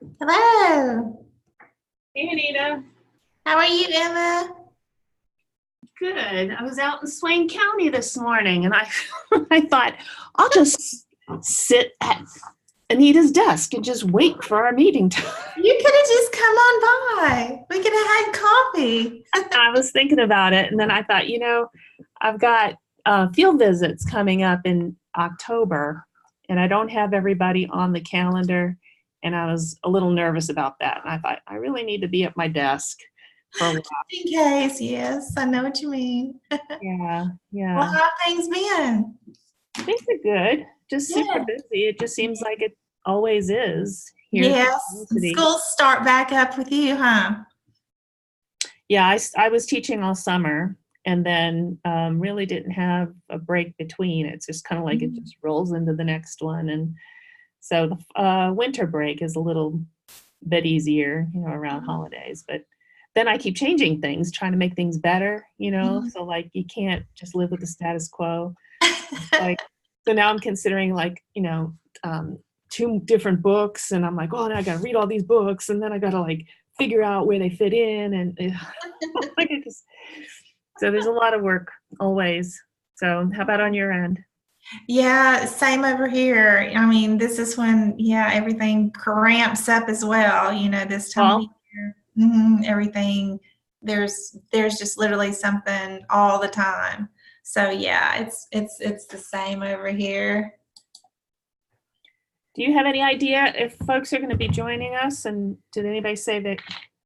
Hello. Hey, Anita. How are you, Emma? Good. I was out in Swain County this morning and I I thought I'll just sit at Anita's desk and just wait for our meeting time. You could have just come on by. We could have had coffee. I was thinking about it and then I thought, I've got field visits coming up in October and I don't have everybody on the calendar and I was a little nervous about that. And I thought I really need to be at my desk for a while. In case, yes, I know what you mean. Yeah, Well, yeah. how have things been? Things are good. Just super Yeah. busy. It just seems like it always is here at the Yes. university. Schools start back up with you, huh? Yeah, I was teaching all summer and then really didn't have a break between. It's just kind of like it Mhm. just rolls into the next one. And so the winter break is a little bit easier, around holidays. But then I keep changing things, trying to make things better, Mhm. So like you can't just live with the status quo. Like, so now I'm considering like, um, two different books, and I'm like, oh, now I got to read all these books, and then I got to like figure out where they fit in, and like it just. So there's a lot of work always. So how about on your end? Yeah, same over here. I mean, this is when, yeah, everything cramps up as well, this time of Well, year. Everything, there's just literally something all the time. So yeah, it's the same over here. do you have any idea if folks are going to be joining us? And did anybody say that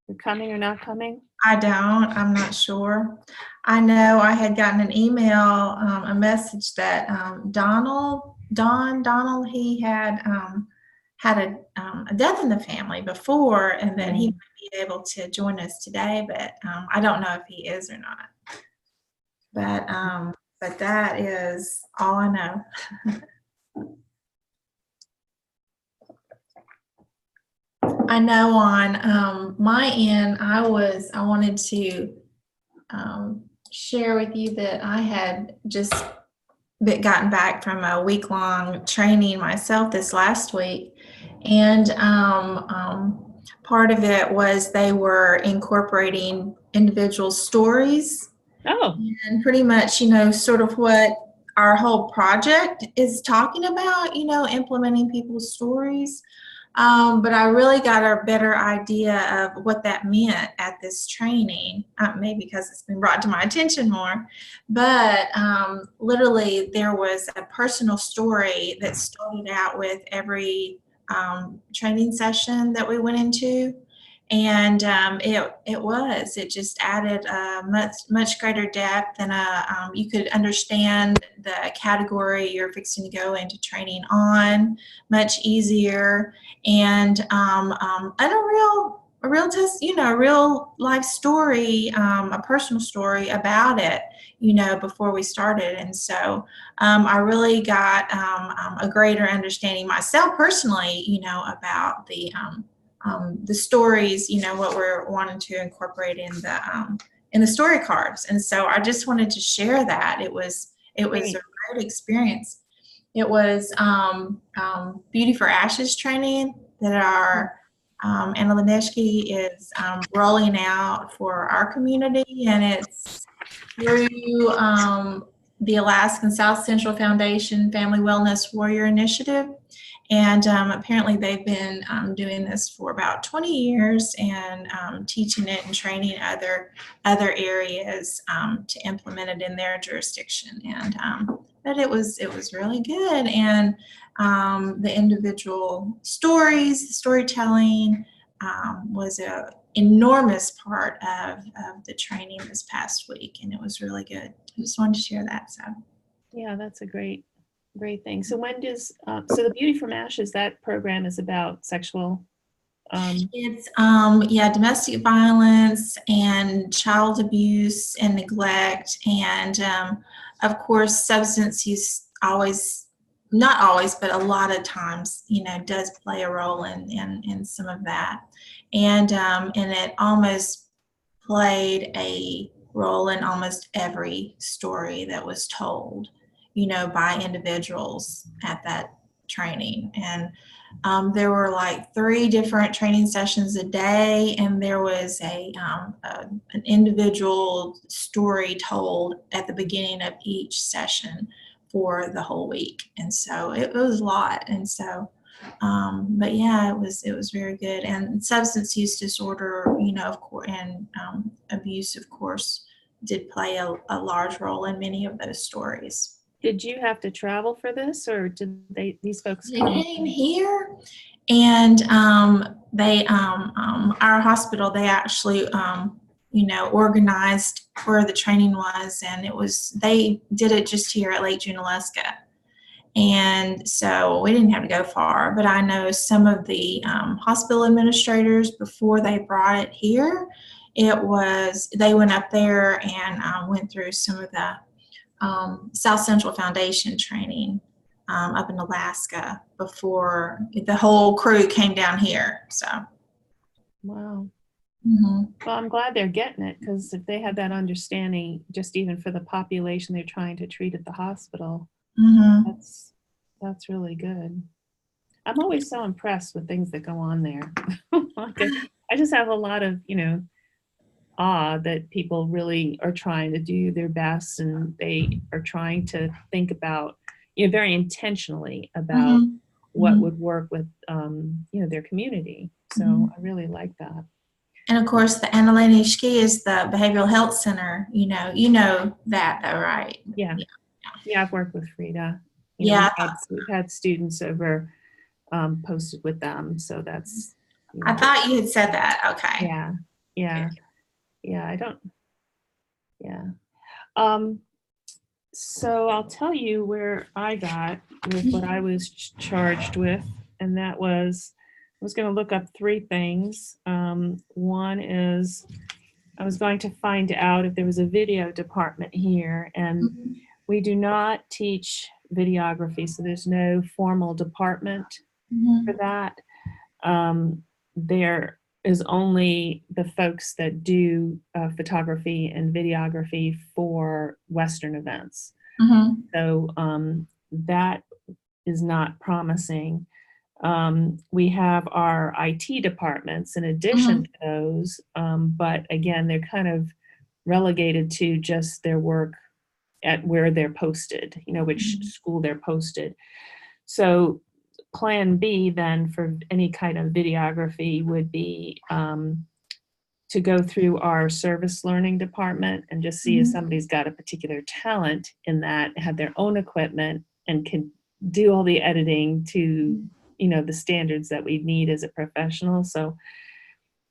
they're coming or not coming? I don't, I'm not sure. I know I had gotten an email, a message that Donald, he had a death in the family before, and that he Mm. might be able to join us today, but I don't know if he is or not. But that is all I know. I know on my end, I wanted to share with you that I had just gotten back from a week-long training myself this last week, and part of it was they were incorporating individual stories, Oh, and pretty much, sort of what our whole project is talking about, implementing people's stories. But I really got a better idea of what that meant at this training, maybe because it's been brought to my attention more. But literally, there was a personal story that started out with every training session that we went into. And it just added a much greater depth, and you could understand the category you're fixing to go into training on much easier, and a real test, a real life story, a personal story about it, before we started. And so I really got a greater understanding myself personally, about the stories, what we're wanting to incorporate in the story cards. And so I just wanted to share that. It was a great. great experience. It was Beauty for Ashes training that our Anna Lanischke is rolling out for our community, and it's through the Alaskan South Central Foundation Family Wellness Warrior Initiative. And apparently they've been doing this for about 20 years, and teaching it and training other areas to implement it in their jurisdiction. And but it was really good, and the individual stories, the storytelling was a enormous part of the training this past week, and it was really good. I just wanted to share that. So Yeah, that's a great thing. So when does so the Beauty from Ashes, that program is about sexual it's yeah, domestic violence and child abuse and neglect, and of course substance use always, not always, but a lot of times, does play a role in some of that. And it almost played a role in almost every story that was told, by individuals at that training, and there were like 3 different training sessions a day, and there was an individual story told at the beginning of each session for the whole week. And so it was a lot. And so, but yeah, it was very good. And substance use disorder, you know, of course, and abuse, of course, did play a large role in many of those stories. Did you have to travel for this, or did these folks They come? came here, and our hospital, they actually, you know, organized where the training was, and they did it just here at Lake Junaluska. And so we didn't have to go far, but I know some of the hospital administrators, before they brought it here, they went up there and went through some of the South Central Foundation training up in Alaska before the whole crew came down here. So, Wow. mm-hmm. Well, I'm glad they're getting it, because if they had that understanding, just even for the population they're trying to treat at the hospital, Mm-hmm. that's really good. I'm always so impressed with things that go on there. Like, I just have a lot of, you know, awe that people really are trying to do their best, and they are trying to think about, you know, very intentionally about Mm-hmm. what Mm-hmm. would work with, you know, their community. So Mm-hmm. I really like that. And of course, the Anna Lenischke is the Behavioral Health Center. You know that though, right? Yeah. Yeah, I've worked with Frida. You know, Yeah. we've had students over, posted with them. So that's, you I know, thought you had said that. Okay. yeah, yeah, yeah. I don't, yeah. So I'll tell you where I got with what I was charged with, and that was, I was going to look up 3 things. One is I was going to find out if there was a video department here, and Mhm. we do not teach videography, so there's no formal department for Mhm. that. There is only the folks that do photography and videography for Western events. Mhm. So that is not promising. We have our IT departments in addition Mhm. to those, but again, they're kind of relegated to just their work at where they're posted, you know, which Mhm. school they're posted. So plan B then for any kind of videography would be to go through our service learning department and just see if Mhm. somebody's got a particular talent in that, have their own equipment, and can do all the editing to, you know, the standards that we need as a professional. So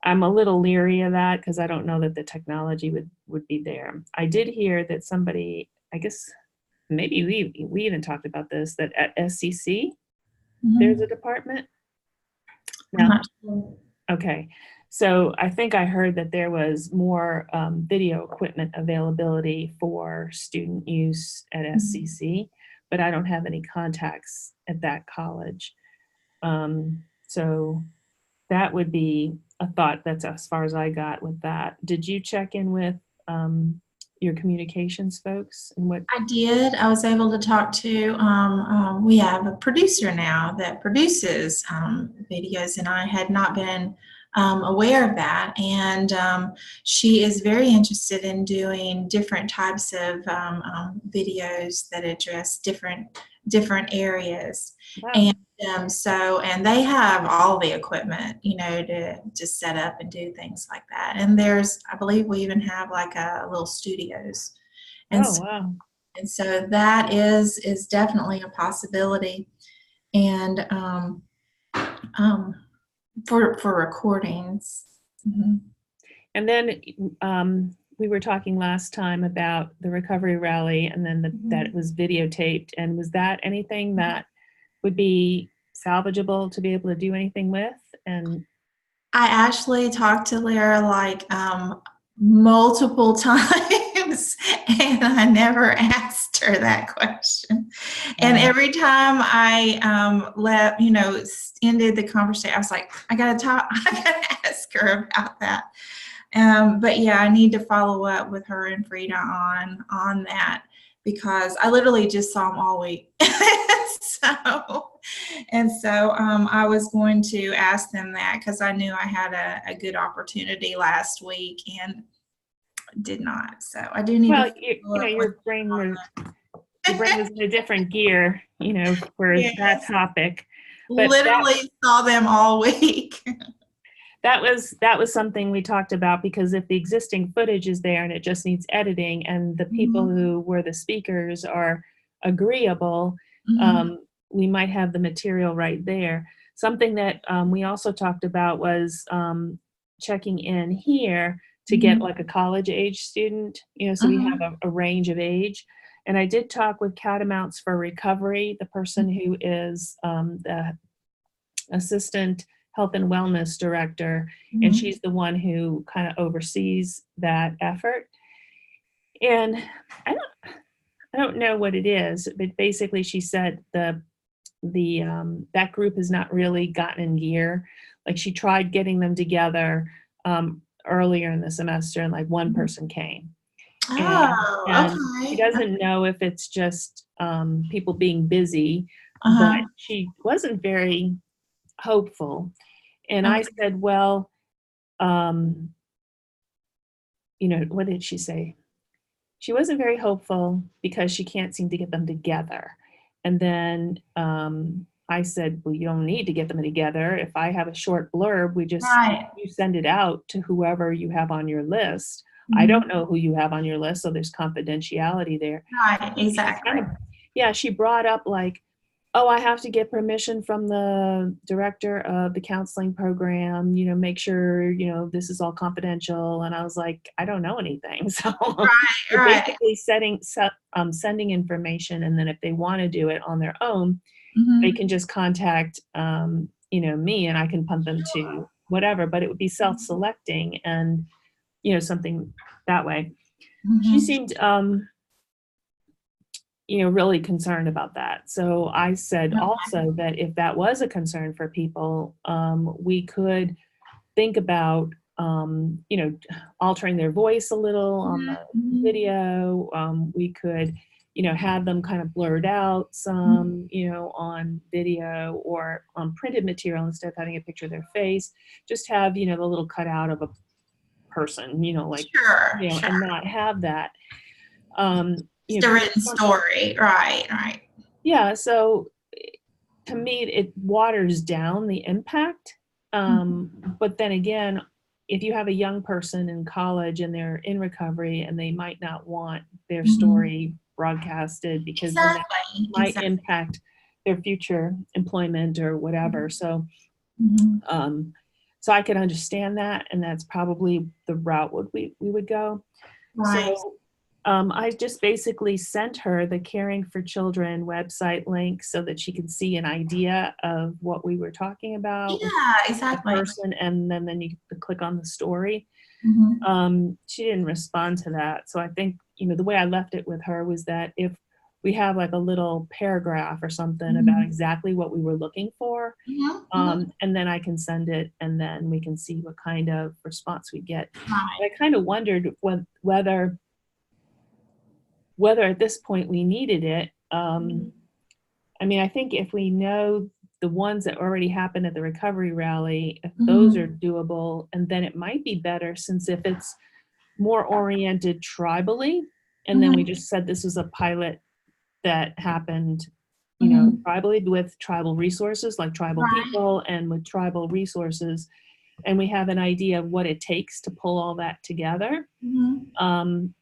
I'm a little leery of that because I don't know that the technology would be there. I did hear that somebody, I guess maybe we even talked about this, that at SCC there's Mhm. a department. I'm No? not sure. Okay. So I think I heard that there was more video equipment availability for student use at SCC, but I don't have any contacts at that college. So that would be a thought. That's as far as I got with that. Did you check in with your communications folks and what? I did. I was able to talk to, we have a producer now that produces videos, and I had not been aware of that. And she is very interested in doing different types of videos that address different areas. Wow. And and they have all the equipment, you know, to set up and do things like that. And I believe we even have like a little studios. And Oh, wow. and so that is definitely a possibility. And for recordings. Mhm. And then we were talking last time about the recovery rally, and then that it was videotaped. And was that anything that would be salvageable to be able to do anything with? And I actually talked to Lara like multiple times, and I never asked her that question. And every time I ended the conversation, I was like, I gotta ask her about that. But yeah, I need to follow up with her and Frida on that. because I literally just saw them all week. I was going to ask them that because I knew I had a good opportunity last week and did not. So I do need Well, to you follow know, up with your brain was in a different gear, for that yes, topic. But literally saw them all week. that was something we talked about, because if the existing footage is there and it just needs editing, and the people Mhm. who were the speakers are agreeable, Mhm. we might have the material right there. Something that we also talked about was checking in here to get Mhm. like a college age student, so we have Mhm. a range of age. And I did talk with Catamounts for Recovery, the person who is the assistant health and wellness director, and Mhm. she's the one who kind of oversees that effort. And I don't know what it is, but basically she said that group has not really gotten in gear. Like, she tried getting them together earlier in the semester, and like one person came, and Oh, she okay. doesn't know if it's just people being busy, but Uh-huh. she wasn't very hopeful. And I Okay. said, well, um, what did she say? She wasn't very hopeful because she can't seem to get them together. And then I said, well, you don't need to get them together. If I have a short blurb, Right. you send it out to whoever you have on your list. I Mhm. don't know who you have on your list, so there's confidentiality there. Right, She exactly. kind of, yeah, she brought up like, oh, I have to get permission from the director of the counseling program, make sure, this is all confidential. And I was like, I don't know anything. So Right, we're right. basically sending information. And then if they want to do it on their own, they Mhm. can just contact, me, and I can punt them to whatever, but it would be self-selecting and, something that way. She Mhm. seemed, really concerned about that. So I said also that if that was a concern for people, we could think about, altering their voice a little on Mhm. the Mhm. video. We could, have them kind of blurred out Mhm. some, on video or on printed material instead of having a picture of their face. Just have, the little cutout of a person, like, Sure, sure. and not have that. Just a written story. Right, right. Yeah, so to me, it waters down the impact. Mhm. But then again, if you have a young person in college and they're in recovery and they might not want their Mhm. story broadcasted, because then that Exactly, might exactly. impact their future employment or whatever. So, Mhm. um, so I could understand that, and that's probably the route we would go. Right. So I just basically sent her the Caring for Children website link so that she could see an idea of what we were talking about with Yeah, the exactly. person, and then you could click on the story. Mhm. She didn't respond to that. So I think, the way I left it with her was that if we have like a little paragraph or something about Mhm. exactly what we were looking for, Mhm. Mhm. and then I can send it, and then we can see what kind of response we get. Right. But I kind of wondered whether at this point we needed it. Mhm. I mean, I think if we know the ones that already happened at the recovery rally, if those are Mhm. doable, and then it might be better, since if it's more oriented tribally, and then we Mhm. just said this was a pilot that happened, Mhm. tribally with tribal resources, like tribal Right. people and with tribal resources, and we have an idea of what it takes to pull all that together. Mhm. Um,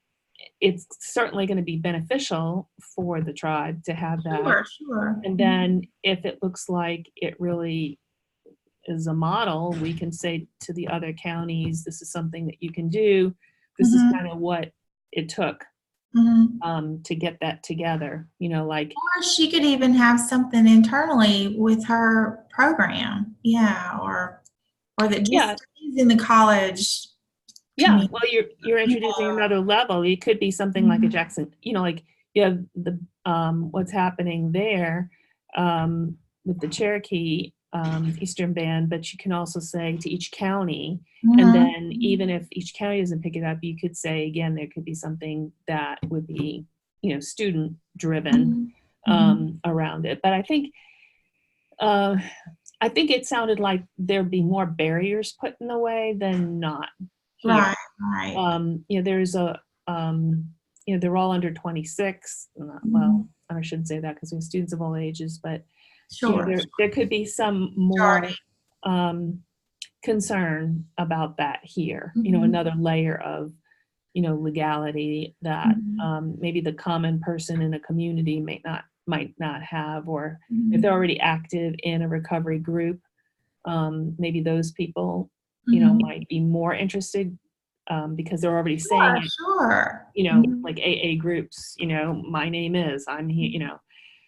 it's certainly going to be beneficial for the tribe to have that. Sure, sure. And Mhm. then if it looks like it really is a model, we can say to the other counties, this is something that you can do. This is Mhm. kind of what it took Mhm. to get that together. Like, Or she could even have something internally with her program. Yeah, or that just yeah, stays in the college yeah. community. Well, you're Yeah. introducing another level. It could be something like a Mhm. Jackson, like you have the what's happening there with the Cherokee Eastern Band, but you can also say to each county, and Mhm. then even Mhm. if each county doesn't pick it up, you could say again there could be something that would be student driven around it. But I think it sounded like there'd be more barriers put in the way than not here. Right, right. There's they're all under 26. Well, I shouldn't say that because we have students of all ages, but Sure. there could be some more concern about that here. Another layer of legality that maybe the common person in a community might not have, or if they're already active in a recovery group, maybe those people might be more interested because they're already saying it, sure. like AA groups, my name is, I'm here,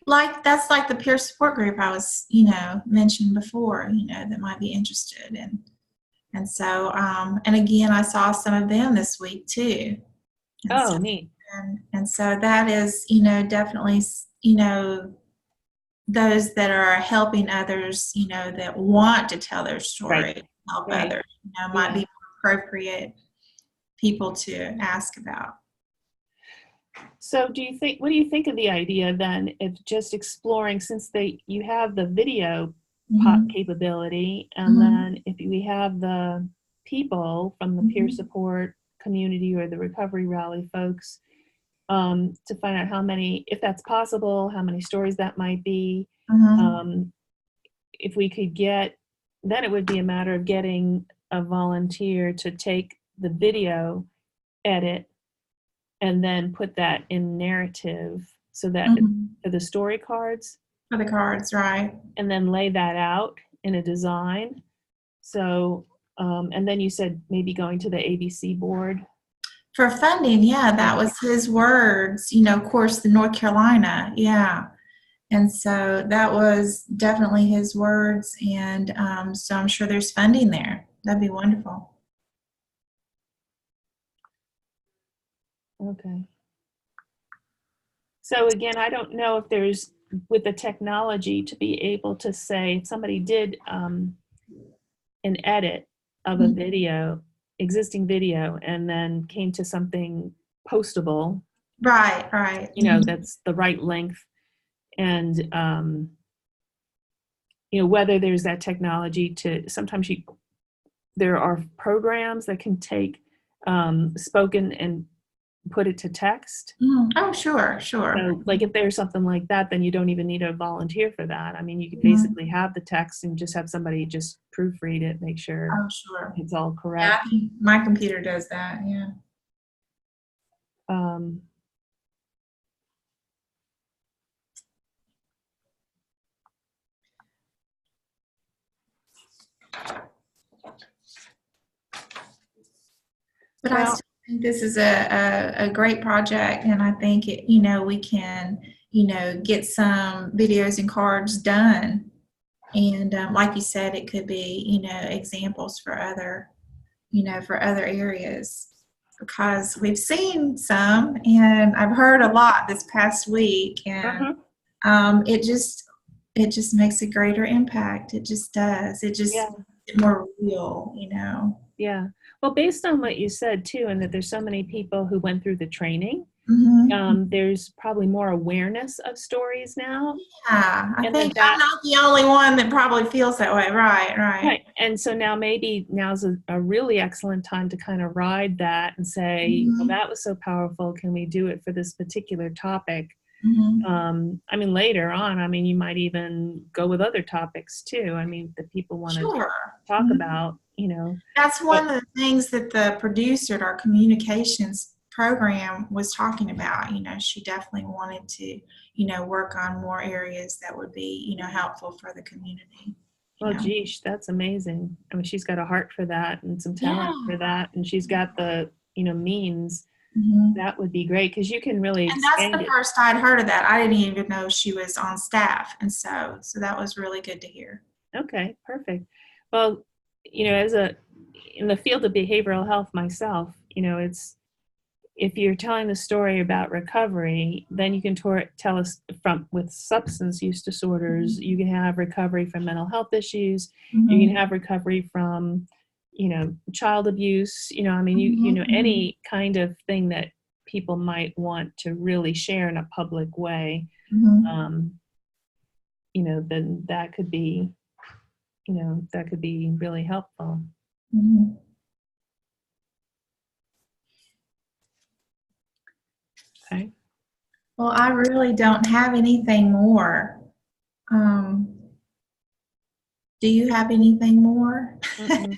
Like that's like the peer support group I was, mentioned before, that might be interested in. And so, and again, I saw some of them this week too. And neat. And so that is, definitely, those that are helping others, that want to tell their story, help others, might be more appropriate people to ask about. So what do you think of the idea then of just exploring, since you have the video capability, and then if we have the people from the peer support community or the recovery rally folks, to find out how many, if that's possible, how many stories that might be. If we could then it would be a matter of getting a volunteer to take the video edit and then put that in narrative, so that for the story cards. For the cards, right. And then lay that out in a design. So, and then you said maybe going to the ABC board. For funding, yeah, that was his words, of course, the North Carolina, yeah. And so that was definitely his words. And so I'm sure there's funding there. That'd be wonderful. Okay. So again, I don't know if there's, with the technology, to be able to say, if somebody did an edit of a video, existing video, and then came to something postable. Right. That's the right length. And, whether there's that technology to, sometimes there are programs that can take spoken and put it to text. Oh, sure. So, like, if there's something like that, then you don't even need a volunteer for that. I mean, you could basically have the text and just have somebody just proofread it, make sure it's all correct. Yeah, my computer does that, yeah. But I still think this is a great project, and I think we can get some videos and cards done, and like you said, it could be examples for other areas, because we've seen some, and I've heard a lot this past week, and it just makes a greater impact. It just does. It just makes it more real, Yeah. Well, based on what you said too, and that there's so many people who went through the training, there's probably more awareness of stories now. Yeah, I think I'm not the only one that probably feels that way. Right. And so now's a really excellent time to kind of ride that and say, well, that was so powerful. Can we do it for this particular topic? I mean, later on, you might even go with other topics too. That people want to talk about, That's one of the things that the producer at our communications program was talking about. She definitely wanted to, work on more areas that would be, helpful for the community. Well, geez, that's amazing. She's got a heart for that and some talent for that, and she's got the, means. That would be great, because you can really expand. And that's the first I'd heard of that. I didn't even know she was on staff, and so that was really good to hear. Okay, perfect. Well, in the field of behavioral health myself, it's, if you're telling the story about recovery, then you can tell us with substance use disorders. You can have recovery from mental health issues. You can have recovery from child abuse, any kind of thing that people might want to really share in a public way, Mhm. then that could be, really helpful. Mhm. Okay. Well, I really don't have anything more. Um, do you have anything more? Mm-mm.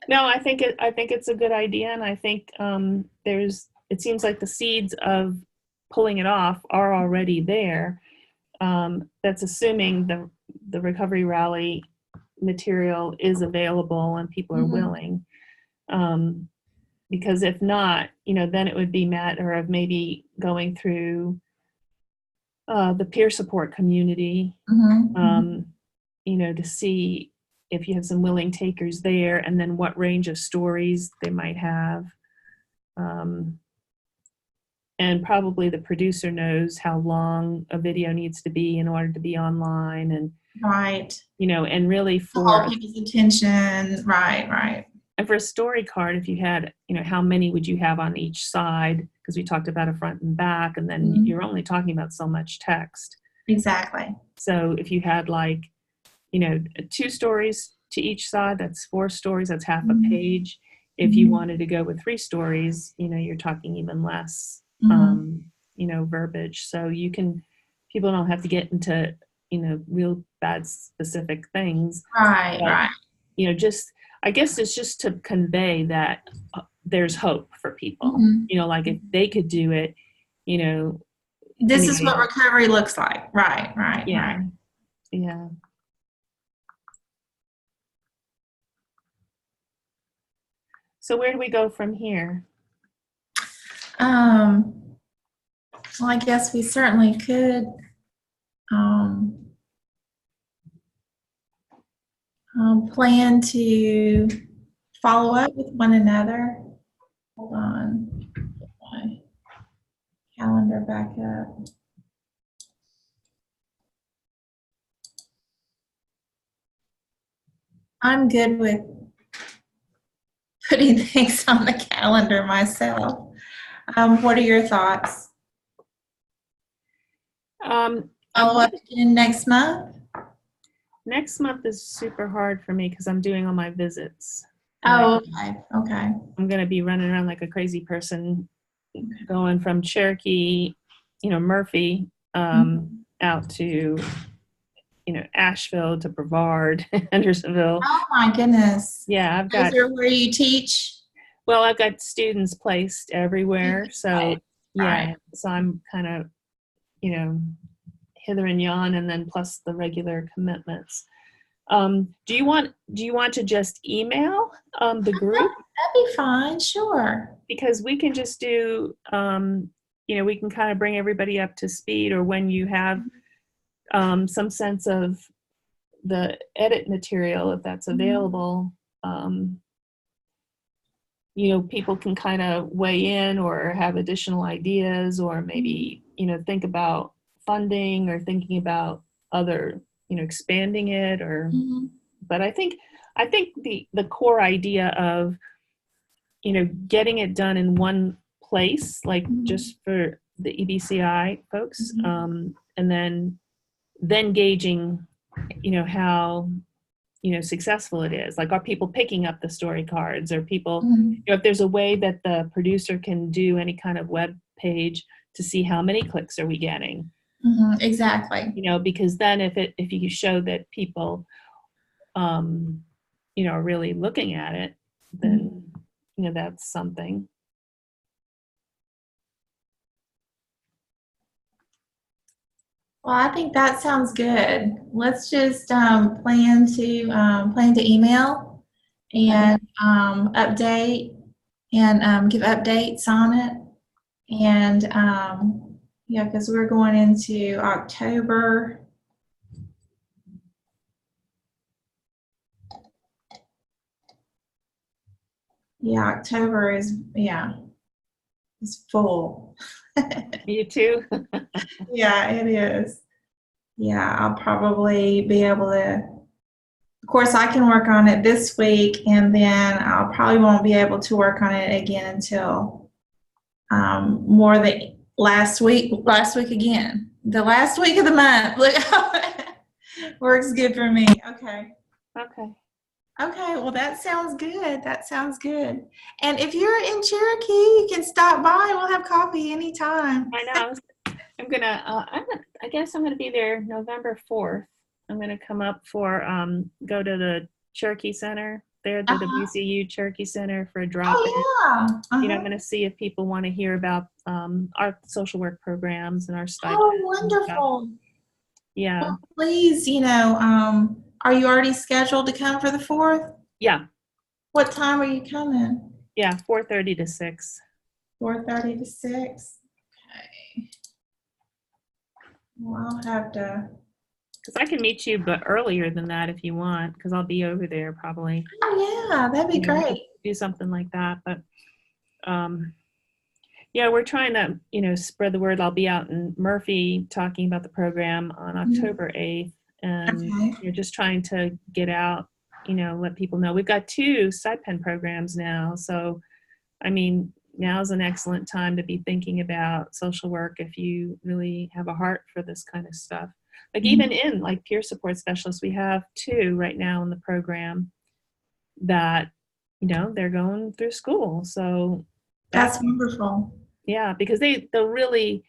No, I think it's a good idea, and I think it seems like the seeds of pulling it off are already there. That's assuming the recovery rally material is available and people are Mhm. willing. Because if not, then it would be a matter of maybe going through the peer support community, Mhm. to see if you have some willing takers there, and then what range of stories they might have. Um, and probably the producer knows how long a video needs to be in order to be online, and Right. and really Hold people's attention. Right, right. and for a story card, if you had, how many would you have on each side? Because we talked about a front and back, and then Mhm. you're only talking about so much text. Exactly. So if you had like, 2 stories to each side, that's 4 stories, that's half a Mhm. page. If you Mhm. wanted to go with 3 stories, you're talking even less, Mhm. verbiage. So people don't have to get into, real bad specific things. Right, But, right. just, I guess it's just to convey that there's hope for people. Mhm. Like if they could do it, you know, This is anybody what else. recovery looks like. Right, right, right. Yeah. Yeah. So where do we go from here? Um, well, I guess we certainly could um, plan to follow up with one another. Hold on, get my calendar back up. I'm good with putting things on the calendar myself. What are your thoughts? I'm Follow up again next month? Next month is super hard for me because I'm doing all my visits. Oh, okay, okay. I'm going to be running around like a crazy person, going from Cherokee, Murphy, out to, Asheville to Brevard, Hendersonville. Oh my goodness. Yeah, Those are where you teach? I've got students placed everywhere. So, Right, right. yeah, so I'm kind of, hither and yon, and then plus the regular commitments. Do you want to just email the group? That'd be fine, sure. Because we can just do, we can kind of bring everybody up to speed, or when you have some sense of the edit material, if that's available, people can kind of weigh in or have additional ideas, or maybe, think about funding or thinking about other, expanding it, or, Mhm. but I think the core idea of, getting it done in one place, like just for the EBCI folks, and then gauging, how, successful it is. Like, are people picking up the story cards? Or people, Mhm. if there's a way that the producer can do any kind of web page to see how many clicks are we getting, Mhm. Exactly. because then if you show that people, are really looking at it, then, that's something. Well, I think that sounds good. Let's just plan to email and update and give updates on it. And yeah, because we're going into October. Yeah, October is full. You too? Yeah, it is. Yeah, I'll probably be able to. Of course, I can work on it this week, and then I'll probably won't be able to work on it again until more the last week again. The last week of the month. Look, works good for me. Okay. Okay. Okay, well, that sounds good. That sounds good. And if you're in Cherokee, you can stop by. We'll have coffee anytime. I know. I guess I'm gonna be there November 4th. I'm gonna come up for go to the Cherokee Center there, the Uh-huh. WCU Cherokee Center for a drop-in. Oh, yeah. You know, I'm Uh-huh. gonna see if people want to hear about our social work programs and our stipends Oh, and stuff. wonderful. Yeah, Well, please, are you already scheduled to come for the 4th? yeah, What time are you coming? yeah. 4:30 to 6. 4:30 to 6? Okay. Well, I'll have to. Because I can meet you, but earlier than that if you want, because I'll be over there probably. Oh, yeah, that'd be You know, we could great. do something like that. But yeah, we're trying to, spread the word. I'll be out in Murphy talking about the program on October 8th, and Okay. you're just trying to get out, let people know. We've got 2 stipend programs now, so I mean, now's an excellent time to be thinking about social work if you really have a heart for this kind of stuff. Like even in like peer support specialists, we have 2 right now in the program that, they're going through school. So That's that's, wonderful. yeah, because they'll really,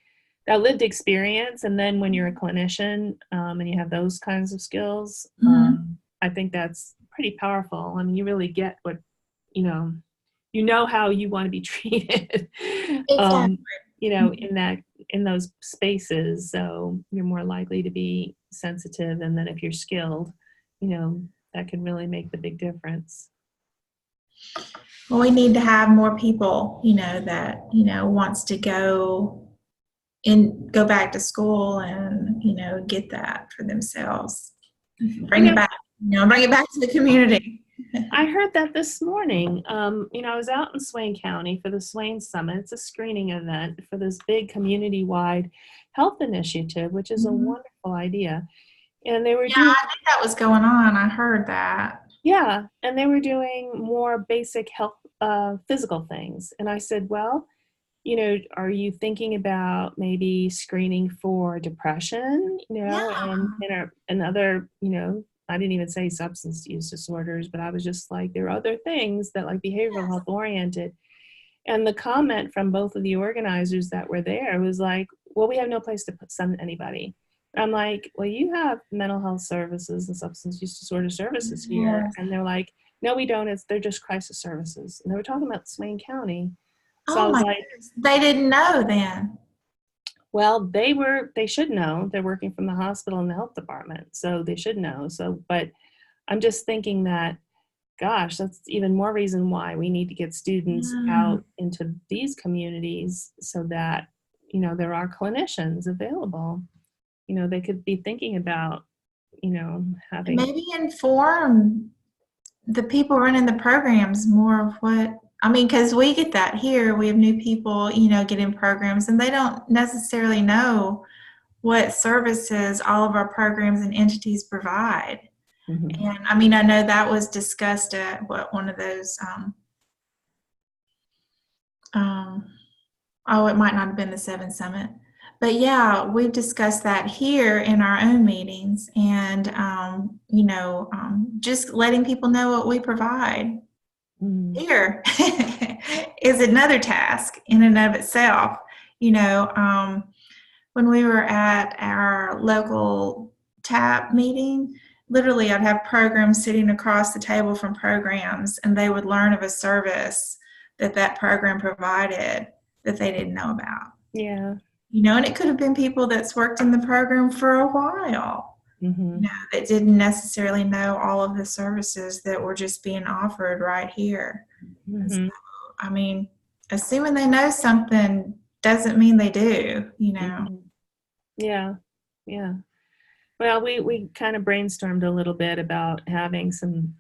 that lived experience. And then when you're a clinician and you have those kinds of skills, Mhm. I think that's pretty powerful. I mean, you really get what, you know how you want to be treated, Exactly. in those spaces. So you're more likely to be sensitive. And then if you're skilled, that can really make the big difference. Well, we need to have more people, that, wants to go back to school and, get that for themselves. Bring it back, bring it back to the community. I heard that this morning. I was out in Swain County for the Swain Summit. It's a screening event for this big community-wide health initiative, which is a Mhm. wonderful idea. And they were Yeah, doing, I think that was going on. I heard that. yeah, and they were doing more basic health, physical things. And I said, well, are you thinking about maybe screening for depression, Yeah. and other, I didn't even say substance use disorders, but I was just like, there are other things that like behavioral Yes. health oriented. And the comment from both of the organizers that were there was like, well, we have no place to send anybody. I'm like, well, you have mental health services and substance use disorder services here. Yes. And they're like, no, we don't. They're just crisis services. And they were talking about Swain County. So I Oh was my like, goodness. They didn't know then. well, they should know. They're working from the hospital and the health department. So they should know. So, but I'm just thinking that, gosh, that's even more reason why we need to get students Yeah. out into these communities so that, there are clinicians available. They could be thinking about, And having, maybe inform the people running the programs more of because we get that here. We have new people, get in programs and they don't necessarily know what services all of our programs and entities provide. Mhm. And I know that was discussed at one of those, it might not have been the Seven Summit. But yeah, we've discussed that here in our own meetings and, just letting people know what we provide Mhm. here is another task in and of itself. When we were at our local TAP meeting, literally I'd have programs sitting across the table from programs and they would learn of a service that program provided that they didn't know about. Yeah. And it could have been people that's worked in the program for a while, Hmm. that didn't necessarily know all of the services that were just being offered right here. And so, Hmm. I mean, assuming they know something doesn't mean they do. Hmm. Yeah. Yeah. Well, we kind of brainstormed a little bit about having some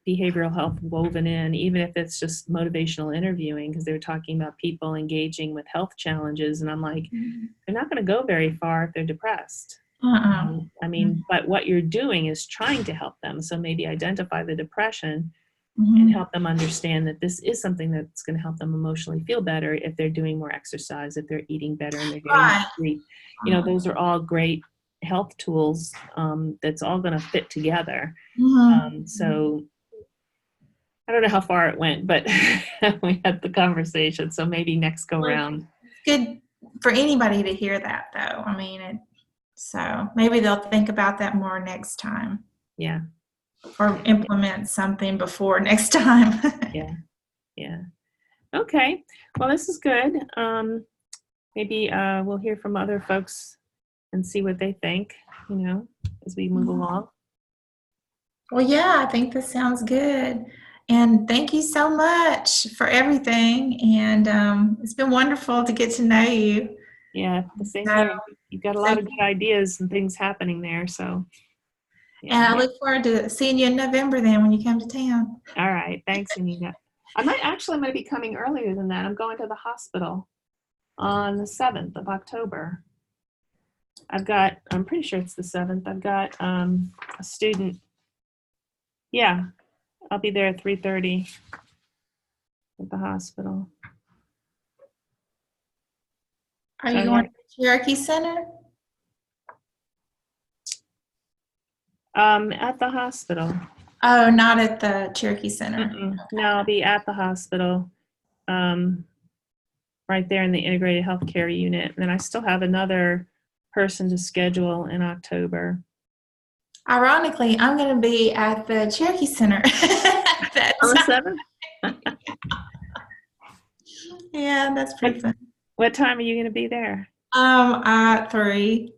behavioral health woven in, even if it's just motivational interviewing, because they were talking about people engaging with health challenges. And I'm like, they're not going to go very far if they're depressed. Uh-uh. But what you're doing is trying to help them. So maybe identify the depression and help them understand that this is something that's going to help them emotionally feel better if they're doing more exercise, if they're eating better, and they're getting more Right. sleep. You know, those are all great health tools that's all going to fit together. So I don't know how far it went, but we had the conversation. So maybe next go round. Good for anybody to hear that, though. I mean, so maybe they'll think about that more next time. Yeah. Or implement something before next time. Yeah. Okay. Well, this is good. Maybe we'll hear from other folks and see what they think, you know, as we move along. Well, yeah, I think this sounds good. And thank you so much for everything. And it's been wonderful to get to know you. Yeah, the same here. You've got a lot of good ideas and things happening there. So, yeah. And I look forward to seeing you in November then when you come to town. All right. Thanks, Anita. I'm going to be coming earlier than that. I'm going to the hospital on the 7th of October. I'm pretty sure it's the 7th. I've got a student. Yeah, I'll be there at 3:30 at the hospital. Are you going to the Cherokee Center? At the hospital. Oh, not at the Cherokee Center. No, I'll be at the hospital, right there in the integrated healthcare unit. And then I still have another person to schedule in October. Ironically, I'm going to be at the Cherokee Center. On the 7th? Yeah, that's pretty fun. What time are you going to be there? At 3.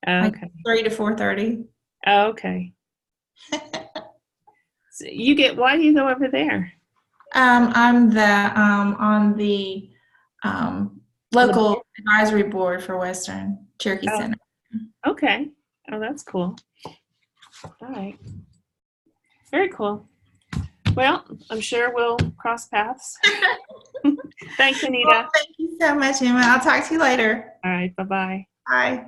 Okay. Like 3 to 4:30. Oh, okay. So why do you go over there? I'm on the local advisory board for Western Cherokee Center. Okay. Oh, that's cool. All right. Very cool. Well, I'm sure we'll cross paths. Thanks, Anita. Well, thank you so much, Emma. I'll talk to you later. All right. Bye-bye. Bye.